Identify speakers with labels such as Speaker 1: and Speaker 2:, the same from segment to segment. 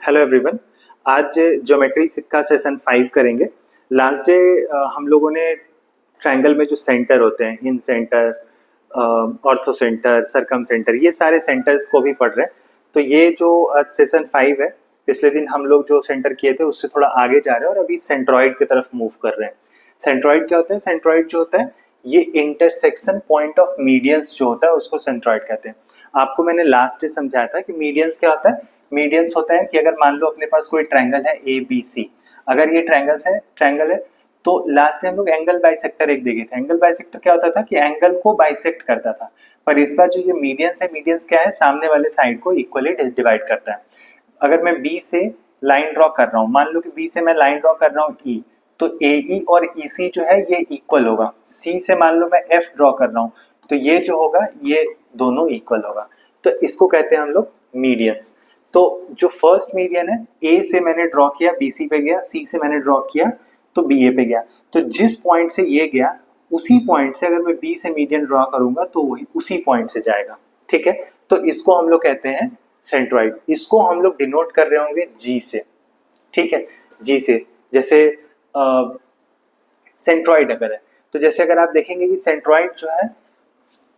Speaker 1: Hello everyone. आज geometry का session 5 करेंगे। लास्ट डे हम लोगों ने ट्रायंगल में जो सेंटर होते हैं, इन सेंटर, ऑर्थो सेंटर, सरकम सेंटर, ये सारे सेंटर्स को भी पढ़ रहे हैं। तो ये जो सेशन 5 है, पिछले दिन हम लोग जो सेंटर किए थे उससे थोड़ा आगे जा रहे हैं और अभी सेंट्रॉइड की तरफ मूव कर रहे हैं। सेंट्रॉइड क्या होता है? सेंट्रॉइड जो होता है ये इंटरसेक्शन पॉइंट ऑफ मीडियंस जो होता है उसको सेंट्रॉइड कहते हैं। आपको मैंने लास्ट डे समझाया था कि मीडियंस क्या होता है। मीडियंस होता है कि अगर मान लो अपने पास कोई ट्रायंगल है ए बी सी, अगर ये ट्रायंगल है तो लास्ट टाइम हम लोग एंगल बाइसेक्टर एक देखे थे। एंगल बाइसेक्टर क्या होता था कि एंगल को बाइसेक्ट करता था, पर इस बार जो ये मीडियंस है, मीडियंस क्या है? सामने वाले साइड को इक्वली डिवाइड करता है। अगर मैं बी से लाइन ड्रॉ कर रहा हूँ, मान लो कि बी से मैं लाइन ड्रॉ कर रहा हूँ ई, तो ए ई और ई सी जो है ये इक्वल होगा। सी से मान लो मैं एफ ड्रॉ कर रहा हूँ, तो ये जो होगा ये दोनों इक्वल होगा। तो इसको कहते हैं हम लोग मीडियंस। तो जो फर्स्ट मीडियन है, ए से मैंने ड्रॉ किया बी सी पे गया, सी से मैंने ड्रॉ किया तो बी ए पे गया, तो जिस पॉइंट से ये गया उसी पॉइंट से अगर मैं बी से मीडियन ड्रॉ करूंगा तो वही उसी पॉइंट से जाएगा। ठीक है, तो इसको हम लोग कहते हैं सेंट्रॉइड। इसको हम लोग डिनोट कर रहे होंगे जी से। ठीक है, जी से। जैसे सेंट्रॉइड अगर है तो जैसे अगर आप देखेंगे कि सेंट्रॉइड जो है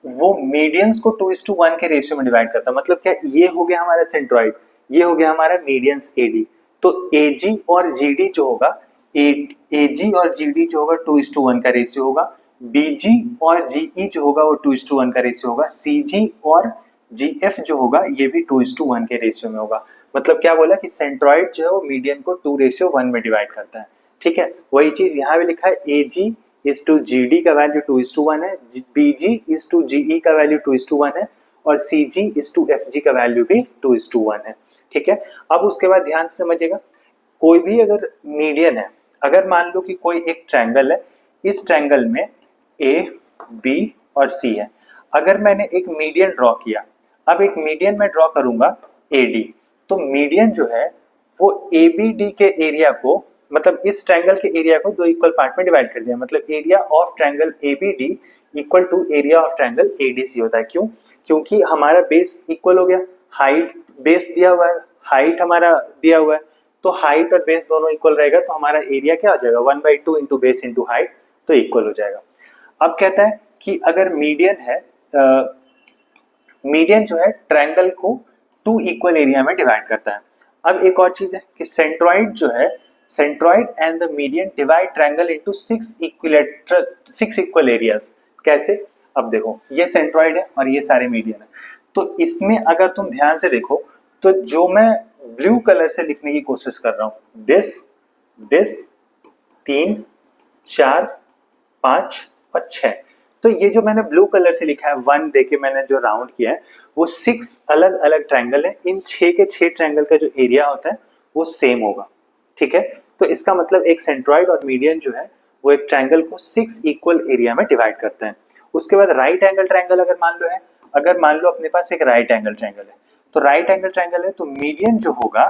Speaker 1: वो मीडियंस को 2:1 के रेशियो में डिवाइड करता है। मतलब क्या, ये हो गया हमारा सेंट्रॉइड, ये हो गया हमारा मीडियंस एडी। तो एजी और जीडी जो होगा, एजी और जीडी जो होगा 2:1 का रेशियो होगा। बीजी और जीई जो होगा वो 2:1 का रेशियो होगा। सीजी और जीएफ जो होगा ये भी 2:1 के रेशियो में होगा। मतलब क्या बोला कि सेंट्रॉइड जो है वो मीडियन को 2:1 में डिवाइड करता है। ठीक है, वही चीज यहाँ भी लिखा है, एजी इज टू जी डी का वैल्यू 2:1 है, B G is to G ई का वैल्यू 2:1 है, और सी G is to F G का वैल्यू भी 2:1 है। ठीक है, अब उसके बाद ध्यान से समझिएगा, कोई भी अगर मीडियन है, अगर मान लो कि कोई एक ट्रायंगल है, इस ट्रायंगल में ए बी और सी है, अगर मैंने एक मीडियन ड्रॉ किया, अब एक मीडियन मैं ड्रॉ करूंगा ए डी, तो मीडियन जो है वो ए बी डी के एरिया को, मतलब इस ट्रायंगल के एरिया को दो इक्वल पार्ट में डिवाइड कर दिया। मतलब area of triangle A B D equal to area of triangle A D C होता है। क्यों? क्योंकि हमारा बेस इक्वल हो गया, हाइट बेस दिया हुआ है, हाइट हमारा दिया हुआ है, तो हाइट और बेस दोनों इक्वल रहेगा तो हमारा एरिया क्या हो जाएगा? 1/2 इंटू बेस इंटू हाइट, तो इक्वल हो जाएगा। अब कहता है कि अगर मीडियन है, मीडियन जो है ट्रायंगल को 2 इक्वल एरिया में डिवाइड करता है। अब एक और चीज है कि सेंट्रॉइड जो है, centroid and the median divide triangle into 6 equal areas. कैसे? अब देखो, ये सेंट्रॉइड है और ये सारे मीडियन है, तो इसमें अगर तुम ध्यान से देखो तो जो मैं ब्लू कलर से लिखने की कोशिश कर रहा हूं, दिस दिस 3 4 5 और 6, तो ये जो मैंने ब्लू कलर से लिखा है 1 देके मैंने जो राउंड किया है वो 6 अलग अलग ट्रायंगल है। इन 6 के 6 ट्रायंगल का जो एरिया होता है वो सेम होगा। ठीक है, तो इसका मतलब एक सेंट्रॉइड और मीडियन जो है वो एक ट्रायंगल को 6 इक्वल एरिया में डिवाइड करते हैं। उसके बाद राइट एंगल ट्रायंगल अगर मान लो है, अगर मान लो अपने पास एक राइट एंगल ट्रायंगल है, तो राइट एंगल ट्रायंगल है तो मीडियन जो होगा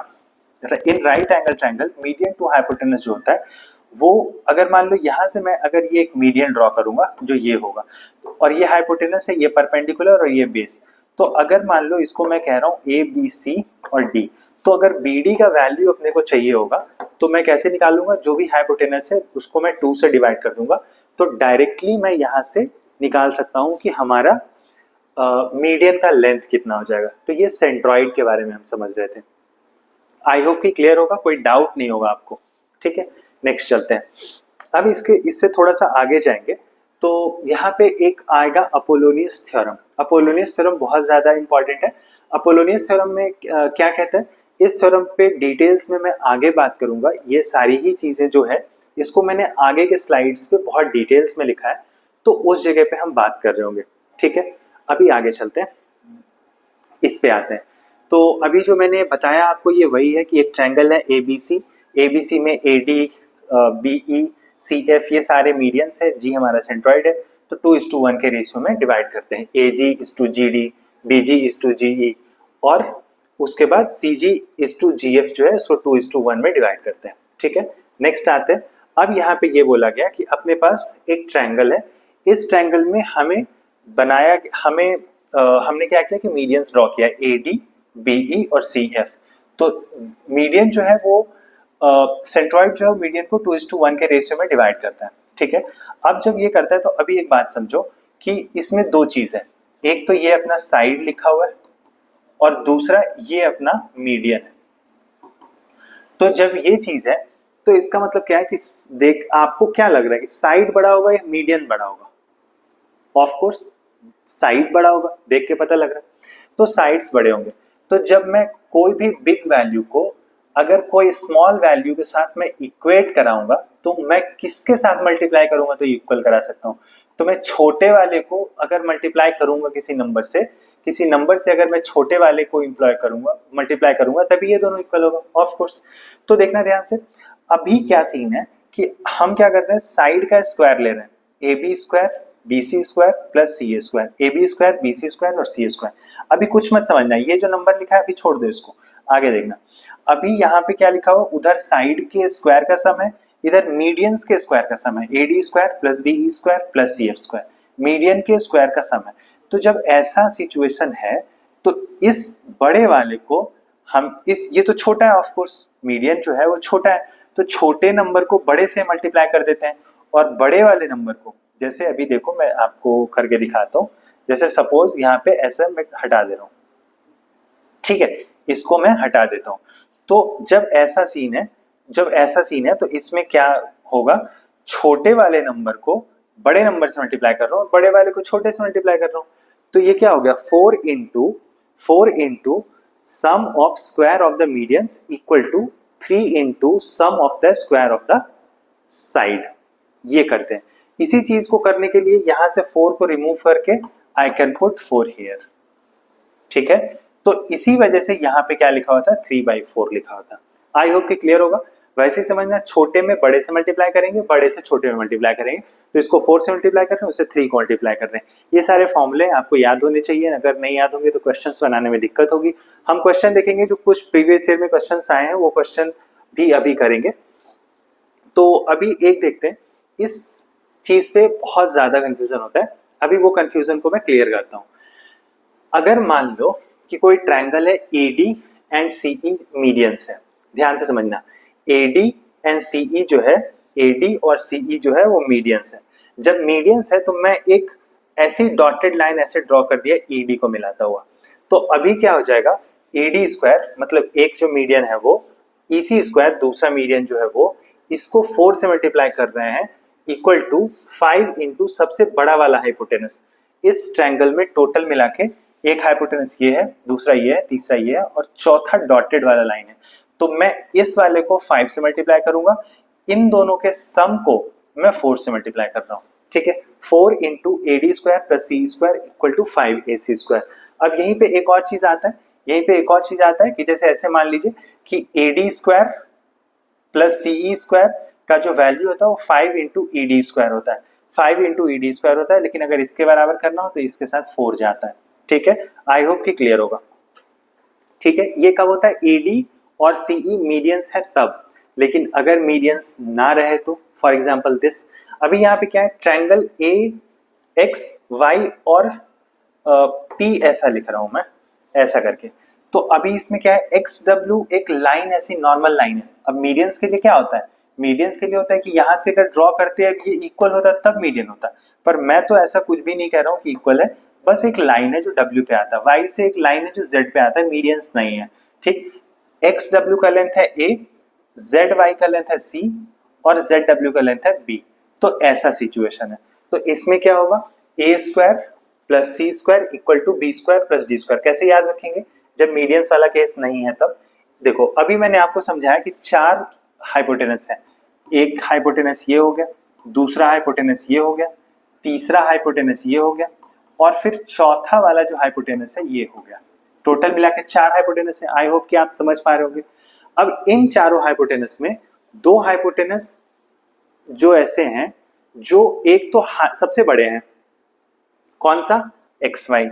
Speaker 1: in right angle triangle, median to hypotenuse जो होता है वो, अगर मान लो यहां से मैं अगर ये एक मीडियन ड्रॉ करूंगा जो ये होगा, और ये हाइपोटेनस है, ये परपेंडिकुलर और ये बेस, तो अगर मान लो इसको मैं कह रहा हूं ए बी सी और डी, तो अगर बी डी का वैल्यू अपने को चाहिए होगा तो मैं कैसे निकालूंगा? जो भी हाइपोटेनस है उसको मैं 2 से डिवाइड कर दूंगा, तो डायरेक्टली मैं यहां से निकाल सकता हूं कि हमारा मीडियन का लेंथ कितना हो जाएगा। तो ये सेंट्रॉइड के बारे में हम समझ रहे थे। आई होप कि क्लियर होगा, कोई डाउट नहीं होगा आपको। ठीक है, नेक्स्ट चलते हैं। अब इससे थोड़ा सा आगे जाएंगे तो यहाँ पे एक आएगा अपोलोनियस थ्योरम। अपोलोनियस थ्योरम बहुत ज्यादा इंपॉर्टेंट है। अपोलोनियस थ्योरम में क्या कहता है, इस थ्योरम पे डिटेल्स में मैं आगे बात करूंगा। ये सारी ही चीजें जो है इसको मैंने आगे के स्लाइड्स पे बहुत डिटेल्स में लिखा है, तो उस जगह पे हम बात कर रहे होंगे। ठीक है, अभी आगे चलते हैं, इस पे आते हैं। तो अभी जो मैंने बताया आपको ये वही है कि एक ट्रायंगल है एबीसी, एबीसी में एडी बीई सी एफ ये सारे मीडियंस है, जी हमारा सेंट्रॉइड है, तो 2:1 के रेशियो में डिवाइड करते हैं। A G is to G D, B G is to G E, और उसके बाद C G is to G F जो है उसको 2:1 में डिवाइड करते हैं। ठीक है, नेक्स्ट आते हैं। अब यहाँ पे ये बोला गया कि अपने पास एक ट्रायंगल है, इस ट्रायंगल में हमें हमने क्या किया कि मीडियंस ड्रॉ किया ए डी बी ई और सी एफ। तो मीडियन जो है वो सेंट्रॉइड जो है मीडियन को 2:1 के रेशियो में डिवाइड करता है, ठीक है। अब जब ये करता है तो अभी एक बात समझो कि इसमें दो चीज है, एक तो ये अपना साइड लिखा हुआ है और दूसरा ये अपना मीडियन है। तो जब ये चीज है तो इसका मतलब क्या है कि देख आपको क्या लग रहा है कि साइड बड़ा होगा या मीडियन बड़ा होगा? ऑफ कोर्स साइड बड़ा होगा, देख के पता लग रहा है, तो साइड्स बड़े होंगे। तो जब मैं कोई भी बिग वैल्यू को अगर कोई स्मॉल वैल्यू के साथ मैं इक्वेट कराऊंगा तो मैं किसके साथ मल्टीप्लाई करूंगा तो इक्वल करा सकता हूँ? तो मैं छोटे वाले को अगर मल्टीप्लाई करूंगा किसी नंबर से अगर मैं छोटे वाले को इम्प्लॉय करूंगा मल्टीप्लाई करूंगा तभी ये दोनों इक्वल होगा, ऑफ कोर्स। तो देखना ध्यान से, अभी क्या सीन है कि हम क्या कर रहे हैं, साइड का स्क्वायर ले रहे हैं, A B square B C square plus C A square, A B square B C square और सी ए स्क्वायर। अभी कुछ मत समझना, ये जो नंबर लिखा है अभी छोड़ दो इसको, आगे देखना। अभी यहाँ पे क्या लिखा हुआ, उधर साइड के स्क्वायर का सम है, इधर मीडियंस के स्क्वायर का सम है, A D square plus B E square plus C F square, median के स्क्वायर का सम है। तो जब ऐसा सिचुएशन है तो इस बड़े वाले को हम ये तो छोटा है ऑफ कोर्स, मीडियन जो है वो छोटा है, तो छोटे नंबर को बड़े से मल्टीप्लाई कर देते हैं और बड़े वाले नंबर को, जैसे अभी देखो मैं आपको करके दिखाता हूँ, जैसे सपोज यहाँ पे ऐसा मैं हटा दे रहा हूँ, ठीक है, इसको मैं हटा देता हूँ। तो जब ऐसा सीन है तो इसमें क्या होगा, छोटे वाले नंबर को बड़े नंबर से मल्टीप्लाई कर रहा हूँ, बड़े वाले को छोटे से मल्टीप्लाई कर रहा हूँ, तो ये क्या हो गया, 4 into sum of square of the medians equal to 3 into sum of the square of the side. ये करते हैं, इसी चीज को करने के लिए यहां से 4 को रिमूव करके आई कैन पुट 4 हियर, ठीक है। तो इसी वजह से यहाँ पे क्या लिखा होता है, 3/4 लिखा होता है। आई होप कि क्लियर होगा। वैसे ही समझना, छोटे में बड़े से मल्टीप्लाई करेंगे, बड़े से छोटे में मल्टीप्लाई करेंगे, तो इसको 4 से मल्टीप्लाई कर रहे हैं, उसे 3 को मल्टीप्लाई कर रहे हैं। ये सारे फॉर्मूले आपको याद होने चाहिए, अगर नहीं याद होंगे तो क्वेश्चंस बनाने में दिक्कत होगी। हम क्वेश्चन देखेंगे जो कुछ प्रीवियस ईयर में क्वेश्चन आए हैं, वो क्वेश्चन भी अभी करेंगे। तो अभी एक देखते हैं, इस चीज पे बहुत ज्यादा कंफ्यूजन होता है, अभी वो कंफ्यूजन को मैं क्लियर करता हूँ। अगर मान लो कि कोई ट्रायंगल है AD एंड CE मीडियंस है, ध्यान से समझना, AD एंड CE जो है, AD और CE जो है वो मीडियंस है। जब मीडियंस है तो मैं एक ऐसी डॉटेड लाइन ऐसे ड्रॉ कर दिया ED को मिलाता हुआ, तो अभी क्या हो जाएगा, AD स्क्वायर मतलब एक जो मीडियन है वो, EC स्क्वायर दूसरा मीडियन जो है वो, इसको 4 से मल्टीप्लाई कर रहे हैं इक्वल टू 5 इंटू सबसे बड़ा वाला हाइपोटेनस। इस ट्रायंगल में टोटल मिला के एक हाइपोटेनस ये है, दूसरा ये है, तीसरा ये है और चौथा डॉटेड वाला लाइन है। तो मैं इस वाले को 5 से मल्टीप्लाई करूंगा, इन दोनों के सम को मैं 4 से मल्टीप्लाई कर रहा हूँ, ठीक है। 4 into AD square plus CE square equal to 5AC square. अब यहीं पे एक और चीज आता है, कि जैसे ऐसे मान लीजिए कि AD square plus CE square का जो वैल्यू होता है वो 5 इंटू ED स्क्वायर होता है, 5 इंटू ED स्क्वायर होता है, लेकिन अगर इसके बराबर करना हो तो इसके साथ 4 जाता है, ठीक है। आई होप कि क्लियर होगा, ठीक है। ये कब होता है, AD और CE मीडियंस है तब, लेकिन अगर मीडियंस ना रहे तो, फॉर एग्जांपल दिस, अभी यहाँ पे क्या है, ट्रायंगल AXY और P ऐसा लिख रहा हूं मैं, ऐसा करके। तो अभी इसमें क्या है, XW एक लाइन ऐसी नॉर्मल लाइन है। अब मीडियंस के लिए क्या होता है, मीडियंस के लिए होता है कि यहाँ से अगर ड्रॉ करते हैं ये इक्वल होता है तब मीडियन होता है, पर मैं तो ऐसा कुछ भी नहीं कह रहा हूँ कि इक्वल है, बस एक लाइन है जो W पे आता है, Y से एक लाइन है जो Z पे आता है, मीडियंस नहीं है, ठीक। XW का लेंथ है A, ZY का लेंथ है C और ZW का लेंथ है B। तो ऐसा सिचुएशन है, तो इसमें क्या होगा, A square plus C square equal to B square plus D square. कैसे याद रखेंगे, जब मीडियंस वाला केस नहीं है तब। देखो अभी मैंने आपको समझाया कि 4 हाइपोटेनस है, एक हाइपोटेनस ये हो गया, दूसरा हाइपोटेनस ये हो गया, तीसरा हाइपोटेनस ये हो गया और फिर चौथा वाला जो हाइपोटेनस है ये हो गया। टोटल मिला के 4 हाइपोटेनस है। आई होप कि आप समझ पा रहे होंगे। अब इन चारों हाइपोटेनस में 2 हाइपोटेनस जो ऐसे हैं जो एक तो सबसे बड़े हैं, कौन सा, XY,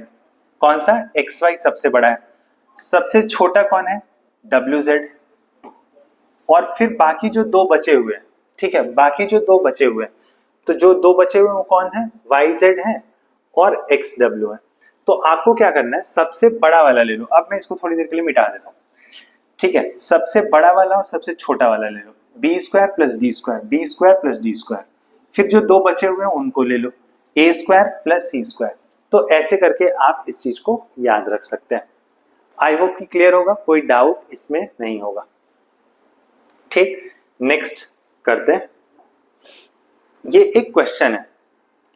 Speaker 1: कौन सा, XY सबसे बड़ा है, सबसे छोटा कौन है, WZ, और फिर बाकी जो 2 बचे हुए हैं, ठीक है, बाकी जो 2 बचे हुए हैं, तो जो 2 बचे हुए वो कौन है, YZ है और XW है। तो आपको क्या करना है, सबसे बड़ा वाला ले लो। अब मैं इसको थोड़ी देर के लिए मिटा देता हूँ। ठीक है, सबसे बड़ा वाला और सबसे छोटा वाला ले लो, B square plus D square, B square plus D square, फिर जो दो बचे हुए हैं उनको ले लो, A square plus C square. तो ऐसे करके आप इस चीज को याद रख सकते हैं। आई होप कि क्लियर होगा, कोई डाउट इसमें नहीं होगा। ठीक, नेक्स्ट करते हैं। ये एक क्वेश्चन है,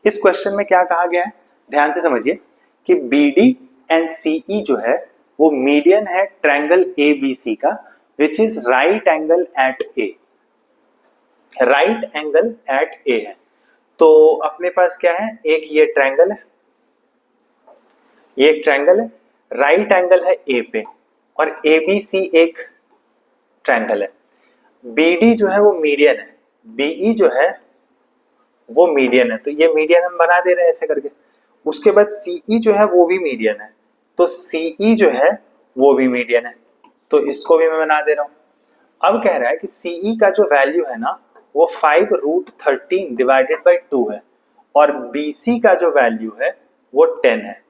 Speaker 1: इस क्वेश्चन में क्या कहा गया है, ध्यान से समझिए कि बी डी एंड सीई जो है वो मीडियन है ट्रायंगल ए बी सी का, which is right angle at A, right angle at A है। तो अपने पास क्या है, एक ये ट्रायंगल है, ये एक ट्रायंगल है, राइट एंगल है ए पे, और ए बी सी एक ट्रायंगल है। बी डी जो है वो मीडियन है, बीई जो है वो मीडियन है, तो ये मीडियन हम बना दे रहे हैं ऐसे करके। उसके बाद सीई जो है वो भी मीडियन है, तो सीई जो है वो भी मीडियन है, तो इसको भी मैं बना दे रहा हूं। अब कह रहा है कि सीई का जो वैल्यू है ना वो 5√13 डिवाइडेड बाई 2 है, और बीसी का जो वैल्यू है वो 10 है।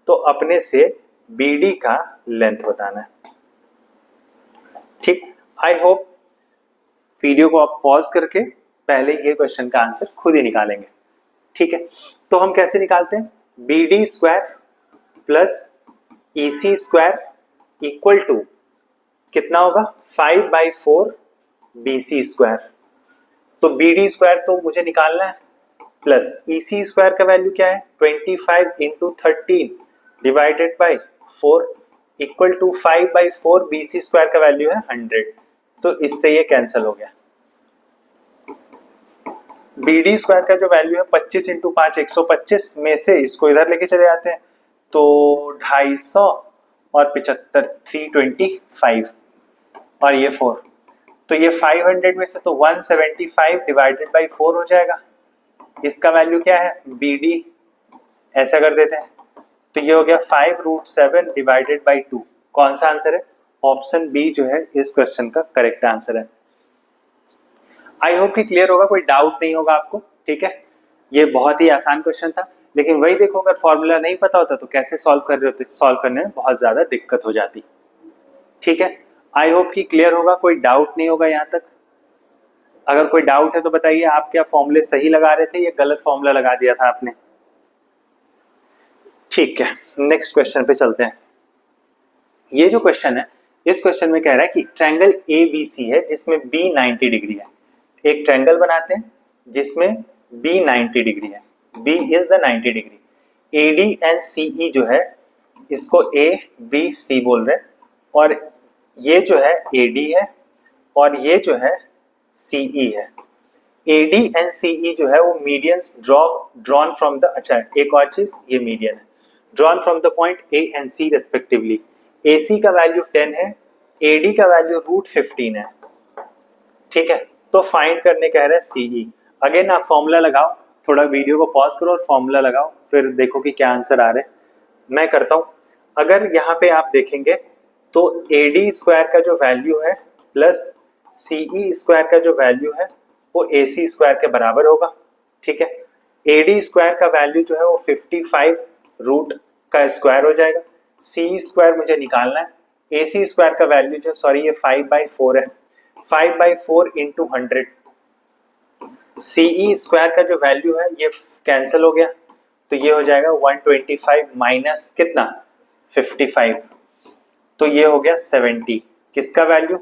Speaker 1: तो अपने से बीडी का लेंथ बताना है। ठीक, आई होप वीडियो को आप पॉज करके पहले ये क्वेश्चन का आंसर खुद ही निकालेंगे। ठीक है, तो हम कैसे निकालते हैं, B D square plus E C square equal to कितना होगा, 5/4 बी सी स्क्वायर। तो बी डी स्क्वायर तो मुझे निकालना है, प्लस ई सी स्क्वायर का वैल्यू क्या है, 25 इंटू 13 divided by 4 equal to 5/4 B C square का वैल्यू है 100। तो इससे ये कैंसिल हो गया। बी डी स्क्वायर का जो वैल्यू है 25 इंटू 5 125 में से इसको इधर लेके चले जाते हैं, तो 250 और 75 325 और ये 4, तो ये 500 में से तो 175 डिवाइडेड बाई 4 हो जाएगा। इसका वैल्यू क्या है, बी डी ऐसा कर देते हैं, तो ये हो गया 5√7 डिवाइडेड बाई 2। कौन सा आंसर है, ऑप्शन बी जो है इस क्वेश्चन का करेक्ट आंसर है। आई होप कि क्लियर होगा, कोई डाउट नहीं होगा आपको। ठीक है, ये बहुत ही आसान क्वेश्चन था, लेकिन वही देखो अगर फॉर्मूला नहीं पता होता तो कैसे सॉल्व कर रहे होते, सॉल्व करने में बहुत ज्यादा दिक्कत हो जाती। ठीक है, आई होप कि क्लियर होगा, कोई डाउट नहीं होगा यहाँ तक। अगर कोई डाउट है तो बताइए, आप क्या फॉर्मूले सही लगा रहे थे या गलत फॉर्मूला लगा दिया था आपने। ठीक है, नेक्स्ट क्वेश्चन पे चलते हैं। ये जो क्वेश्चन है, इस क्वेश्चन में कह रहा है कि ट्रायंगल ए बी सी है जिसमें बी 90 डिग्री है। एक ट्रायंगल बनाते हैं जिसमें बी 90 डिग्री है, B is the 90 degree. A D and CE जो है इसको ए बी सी बोल रहे हैं, और ये जो है ए डी है और ये जो है सीई है। ए डी एंड सीई जो है वो मीडियंस ड्रॉन फ्रॉम द, अच्छा एक और चीज, ये मीडियन है, drawn from the point A and C respectively. A C का वैल्यू 10 है, ए डी का वैल्यू √15 है। ठीक है, तो फाइंड करने कह रहे हैं सीई। अगेन आप फॉर्मूला लगाओ, थोड़ा वीडियो को पॉज करो और फॉर्मूला लगाओ, फिर देखो कि क्या आंसर आ रहे हैं। मैं करता हूं। अगर यहाँ पे आप देखेंगे तो ए डी स्क्वायर का जो वैल्यू है प्लस सीई स्क्वायर का जो वैल्यू है वो ए सी स्क्वायर के बराबर होगा। ठीक है, ए डी स्क्वायर का वैल्यू जो है वो 55 रूट का स्क्वायर हो जाएगा। सी स्क्वायर मुझे निकालना है, ए सी स्क्वायर का वैल्यू जो, सॉरी ये 5/4 है, 5/4 इंटू 100। सीई स्क्वायर का जो वैल्यू है ये कैंसिल हो गया, तो ये हो जाएगा 125 माइनस कितना 55, तो ये हो गया 70। किसका वैल्यू,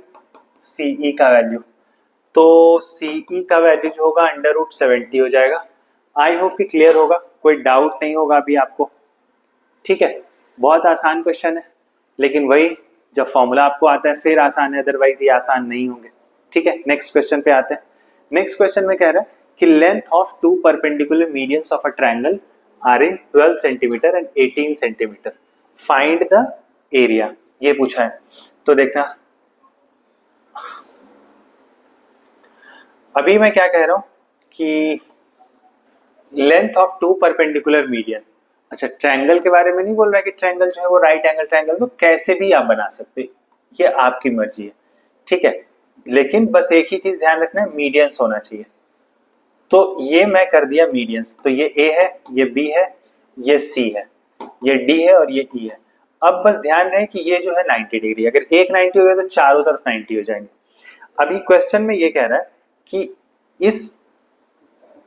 Speaker 1: सीई का वैल्यू। तो सीई का वैल्यू जो होगा √70 हो जाएगा। आई होप कि क्लियर होगा, कोई डाउट नहीं होगा अभी आपको। ठीक है, बहुत आसान क्वेश्चन है, लेकिन वही जब फॉर्मूला आपको आता है फिर आसान है, अदरवाइज ये आसान नहीं होंगे। ठीक है, नेक्स्ट क्वेश्चन पे आते हैं। नेक्स्ट क्वेश्चन में कह रहा है कि length of 2 perpendicular medians of a triangle are in 12 centimetre and 18 centimetre, find the area, ये पूछा है। तो देखना, अभी मैं क्या कह रहा हूं कि लेंथ ऑफ 2 परपेंडिकुलर मीडियन, अच्छा ट्रायंगल के बारे में नहीं बोल रहा है कि ट्रायंगल जो है वो राइट एंगल ट्रायंगल, तो कैसे भी आप बना सकते, ये आपकी मर्जी है। ठीक है, लेकिन बस एक ही चीज ध्यान रखना है, मीडियंस होना चाहिए। तो ये मैं कर दिया मीडियंस, तो ये ए है, ये बी है, ये सी है, ये डी है और ये ई है। अब बस ध्यान रहे कि ये जो है 90 डिग्री, अगर एक 90 हो गया तो चारों तरफ 90 हो जाएंगे। अभी क्वेश्चन में ये कह रहा है कि इस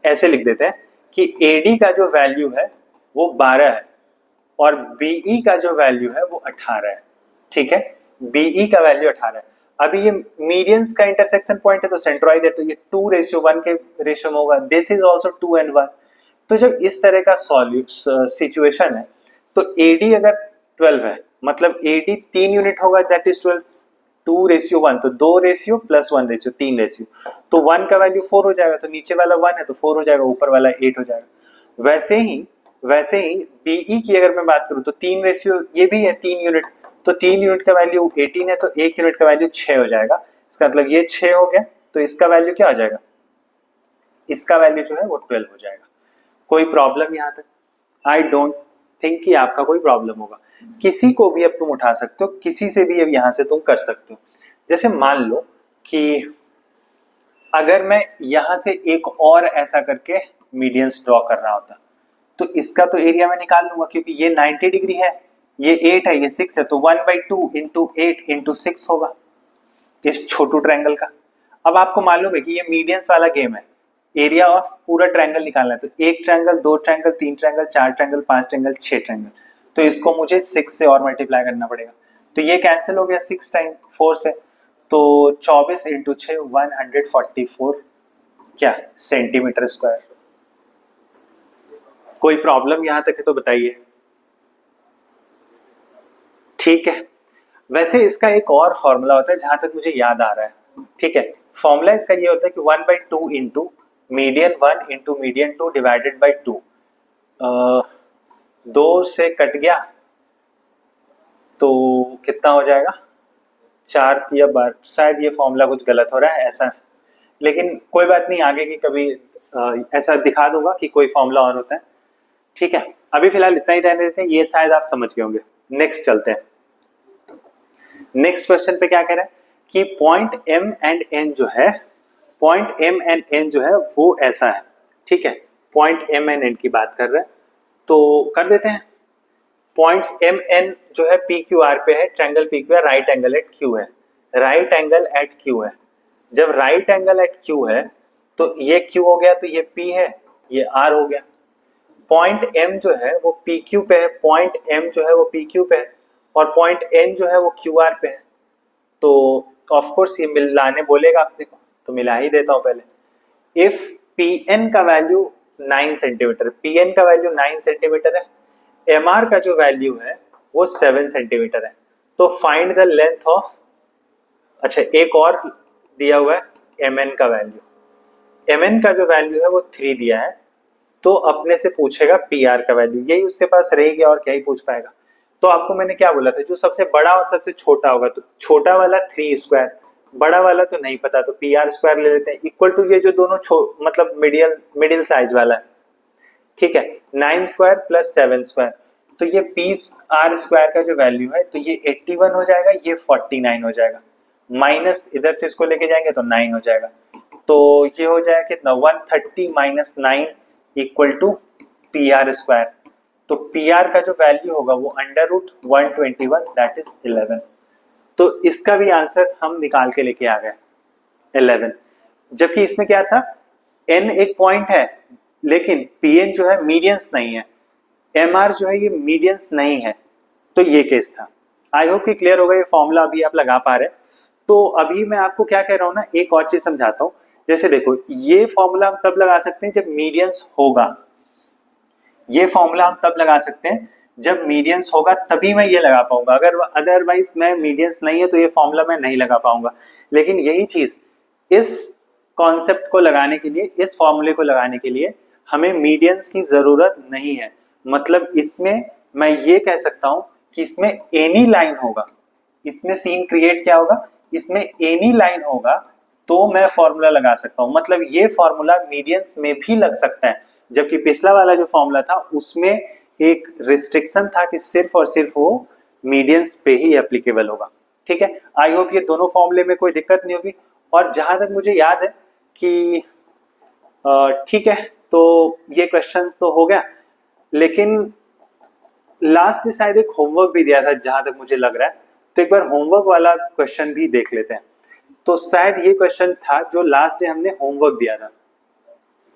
Speaker 1: ऐसे लिख देते हैं कि AD का जो वैल्यू है वो 12 है और BE का जो वैल्यू है वो 18 है। ठीक है, BE का वैल्यू 18 है। अभी ये मीडियंस का इंटरसेक्शन पॉइंट है तो सेंट्रॉइड है, तो ये 2:1 के रेशियो में होगा। This is also 2:1। तो जब इस तरह का सिचुएशन है तो AD अगर 12 है मतलब AD 3 यूनिट होगा, दैट इज 12, 2:1, तो 2:+1, 3 रेशियो, तो 1 का वैल्यू 4 हो जाएगा, तो नीचे वाला 1 है तो 4 हो जाएगा, ऊपर वाला 8 हो जाएगा। वैसे ही BE की अगर मैं बात करूं तो 3 रेशियो, ये भी है 3 यूनिट, तो 3 यूनिट का वैल्यू 18 है तो 1 यूनिट का वैल्यू 6 हो जाएगा। इसका मतलब ये 6 हो गया, तो इसका वैल्यू क्या हो जाएगा, इसका वैल्यू जो है वो 12 हो जाएगा। कोई प्रॉब्लम यहाँ तक? आई डोंट थिंक कि आपका कोई प्रॉब्लम होगा। किसी को भी अब तुम उठा सकते हो, किसी से भी अब यहाँ से तुम कर सकते हो। जैसे मान लो कि अगर मैं यहाँ से एक और ऐसा करके मीडियंस ड्रॉ कर रहा होता तो इसका तो एरिया मैं निकाल लूंगा, क्योंकि ये 90 डिग्री है, ये 8 है, ये 6 है, तो 1/2 इंटू 8 इंटू 6 होगा इस छोटू ट्रायंगल का। अब आपको मालूम है कि ये मीडियंस वाला गेम है, एरिया ऑफ पूरा ट्रायंगल निकालना है, तो एक ट्रायंगल, दो ट्रायंगल, तीन ट्रायंगल, चार ट्रायंगल, पांच ट्रायंगल, 6 ट्रायंगल, तो इसको मुझे 6 से और मल्टीप्लाई करना पड़ेगा। तो ये कैंसिल हो गया 6 टाइम 4 से, तो 24 इंटू 6 144 क्या सेंटीमीटर स्क्वायर। कोई प्रॉब्लम यहां तक है तो बताइए। ठीक है, वैसे इसका एक और फॉर्मूला होता है जहां तक मुझे याद आ रहा है। ठीक है, फॉर्मूला इसका ये होता है कि 1/2 into median 1 into median 2 divided by 2। 2 से कट गया तो कितना हो जाएगा, 4 या 12, शायद ये फॉर्मूला कुछ गलत हो रहा है ऐसा, लेकिन कोई बात नहीं, आगे की कभी ऐसा दिखा दूंगा कि कोई फॉर्मूला और होता है। ठीक है, अभी फिलहाल इतना ही रहने देते हैं, ये शायद आप समझ गए होंगे। नेक्स्ट चलते हैं। नेक्स्ट क्वेश्चन पे क्या कह रहा है कि पॉइंट M एंड N जो है, पॉइंट M एंड N जो है वो ऐसा है। ठीक है, पॉइंट M एंड N की बात कर रहे हैं तो कर देते हैं। पॉइंट्स M N जो है PQR पे है, triangle PQR right angle at Q है, राइट एंगल एट Q है। जब राइट एंगल एट Q है तो ये Q हो गया, तो ये P है, ये R हो गया। पॉइंट M जो है वो PQ पे है, पॉइंट M जो है वो PQ पे है, और पॉइंट N जो है वो QR पे है। तो ऑफ कोर्स ये मिलाने बोलेगा आपने को, तो मिला ही देता हूं पहले। इफ PN का वैल्यू 9 सेंटीमीटर, PN का वैल्यू 9 सेंटीमीटर है, MR का जो वैल्यू है वो 7 सेंटीमीटर है, तो फाइंड द लेंथ ऑफ, अच्छा एक और दिया हुआ है MN का वैल्यू, MN का जो वैल्यू है वो 3 दिया है, तो अपने से पूछेगा PR का वैल्यू, यही उसके पास रह गया और क्या ही पूछ पाएगा। तो आपको मैंने क्या बोला था, जो सबसे बड़ा और सबसे छोटा होगा, तो छोटा वाला 3 स्क्वायर, बड़ा वाला तो नहीं पता, तो PR स्क्वायर ले लेते हैं, इक्वल टू ये जो दोनों मतलब मिडिल साइज वाला है। ठीक है, 9 स्क्वायर प्लस 7 स्क्वायर, तो ये PR स्क्वायर का जो वैल्यू है तो ये 81 हो जाएगा, ये 49 हो जाएगा, माइनस इधर से इसको लेके जाएंगे तो 9 हो जाएगा, तो ये हो जाएगा कितना 130 minus 9 equal to PR square. तो PR का जो वैल्यू होगा वो √121 दैट इज 11। तो इसका भी आंसर हम निकाल के लेके आ गए 11। जबकि इसमें क्या था, N एक पॉइंट है लेकिन PN जो है मीडियंस नहीं है, MR जो है ये मीडियंस नहीं है, तो ये केस था। आई होप कि क्लियर होगा, ये फॉर्मूला अभी आप लगा पा रहे हैं। तो अभी मैं आपको क्या कह रहा हूं ना, एक और चीज समझाता हूं। जैसे देखो, ये फॉर्मूला हम तब लगा सकते हैं जब मीडियंस होगा, ये फॉर्मूला हम तब लगा सकते हैं जब मीडियंस होगा, तभी मैं ये लगा पाऊंगा, अगर अदरवाइज मैं मीडियंस नहीं है तो ये फॉर्मूला मैं नहीं लगा पाऊंगा। लेकिन यही चीज इस कॉन्सेप्ट को लगाने के लिए, इस फॉर्मूले को लगाने के लिए हमें मीडियंस की जरूरत नहीं है। मतलब इसमें मैं ये कह सकता हूं कि इसमें एनी लाइन होगा, इसमें सीन क्रिएट क्या होगा, इसमें एनी लाइन होगा तो मैं फॉर्मूला लगा सकता हूं। मतलब ये फॉर्मूला मीडियंस में भी लग सकता है, जबकि पिछला वाला जो फॉर्मूला था उसमें एक रिस्ट्रिक्शन था कि सिर्फ और सिर्फ वो मीडियंस पे ही एप्लीकेबल होगा। ठीक है, आई होप ये दोनों फॉर्मूले में कोई दिक्कत नहीं होगी। और जहां तक मुझे याद है कि ठीक है, तो ये क्वेश्चन तो हो गया, लेकिन लास्ट शायद एक होमवर्क भी दिया था जहां तक मुझे लग रहा है, तो एक बार होमवर्क वाला क्वेश्चन भी देख लेते हैं। तो शायद ये क्वेश्चन था जो लास्ट डे हमने होमवर्क दिया था।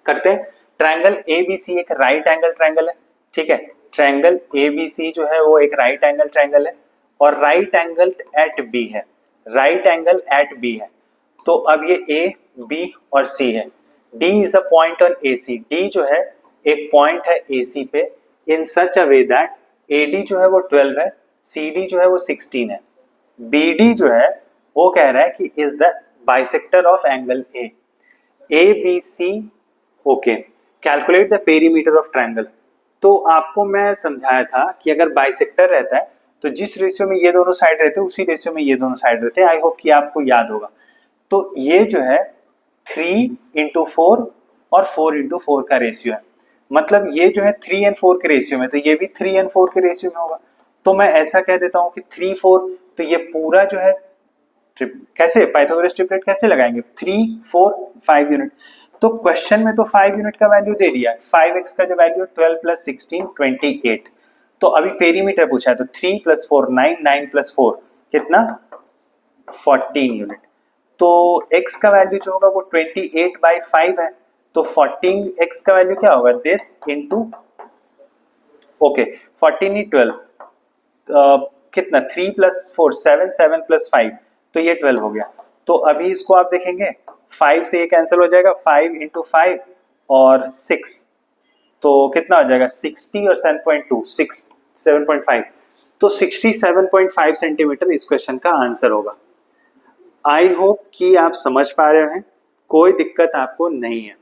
Speaker 1: करते हैं। ट्रायंगल एबीसी एक राइट एंगल ट्रायंगल है, ठीक है। ट्रायंगल एबीसी जो है वो एक राइट एंगल ट्रायंगल है और राइट एंगल एट बी है, राइट एंगल एट बी है। तो अब ये ए बी और सी है। D is a point on A C, D जो है एक पॉइंट है ए सी पे इन सच अ वे दैट ए डी जो है वो 12 है, सी डी जो है वो 16 है। बी डी जो है वो कह रहा है कि is the bisector of angle A B C. Okay, calculate the perimeter of triangle. तो आपको मैं समझाया था कि अगर बाइसेक्टर रहता है तो जिस रेशियो में ये दोनों साइड रहते हैं उसी रेशियो में ये दोनों साइड रहते हैं। आई होप कि आपको याद होगा। तो ये जो है 3:4 और 4:4 का रेशियो है, मतलब ये जो है 3 और 4 के रेशियो में, तो ये भी 3 और 4 के रेशियो में होगा। तो मैं ऐसा कह देता हूं कि 3 4, तो ये पूरा जो है कैसे पाइथागोरस ट्रिपलेट कैसे लगाएंगे, 3 4 5 यूनिट। तो क्वेश्चन में तो 5 यूनिट का वैल्यू दे दिया, 5x का जो वैल्यू 12 + 16 28। तो अभी पेरीमीटर पूछा है तो 3 + 4 9, 9 + 4 कितना 14 यूनिट। तो x का वैल्यू जो होगा वो 28/5 है, तो 14x का वैल्यू क्या होगा, दिस इनटू ओके 14 ही 12, कितना 3 + 4 7, 7 + 5, तो ये 12 हो गया। तो अभी इसको आप देखेंगे 5 से ये कैंसिल हो जाएगा, 5 × 5 और 6, तो कितना हो जाएगा 60 और 7.2 6 7.5, तो 67.5 सेंटीमीटर इस क्वेश्चन का आंसर होगा। आई होप कि आप समझ पा रहे हैं, कोई दिक्कत आपको नहीं है,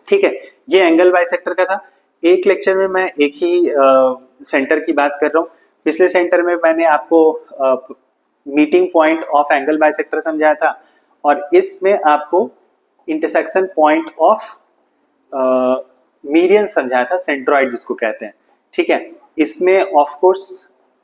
Speaker 1: ठीक है। ये एंगल बाइसेक्टर का था। एक लेक्चर में मैं एक ही सेंटर की बात कर रहा हूँ। पिछले सेंटर में मैंने आपको meeting point of angle bisector समझाया था और इसमें आपको इंटरसेक्शन पॉइंट ऑफ मीडियन समझाया था, सेंट्रॉइड जिसको कहते हैं, ठीक है। इसमें ऑफ कोर्स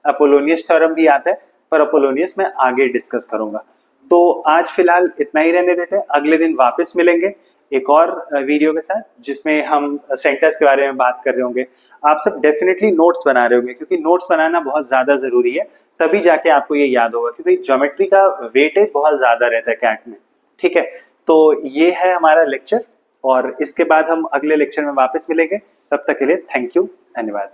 Speaker 1: अपोलोनियस थ्योरम भी आता है, पर अपोलोनियस मैं आगे डिस्कस करूंगा। तो आज फिलहाल इतना ही रहने देते हैं, अगले दिन वापस मिलेंगे एक और वीडियो के साथ जिसमें हम सेंटर्स के बारे में बात कर रहे होंगे। आप सब डेफिनेटली नोट्स बना रहे होंगे क्योंकि नोट्स बनाना बहुत ज़्यादा ज़रूरी है, तभी जाके आपको ये याद होगा, क्योंकि ज्योमेट्री का वेटेज बहुत ज़्यादा रहता है कैट में, ठीक है। तो ये है हमारा लेक्चर और इसके बाद हम अगले लेक्चर में वापस मिलेंगे। तब तक के लिए थैंक यू, धन्यवाद।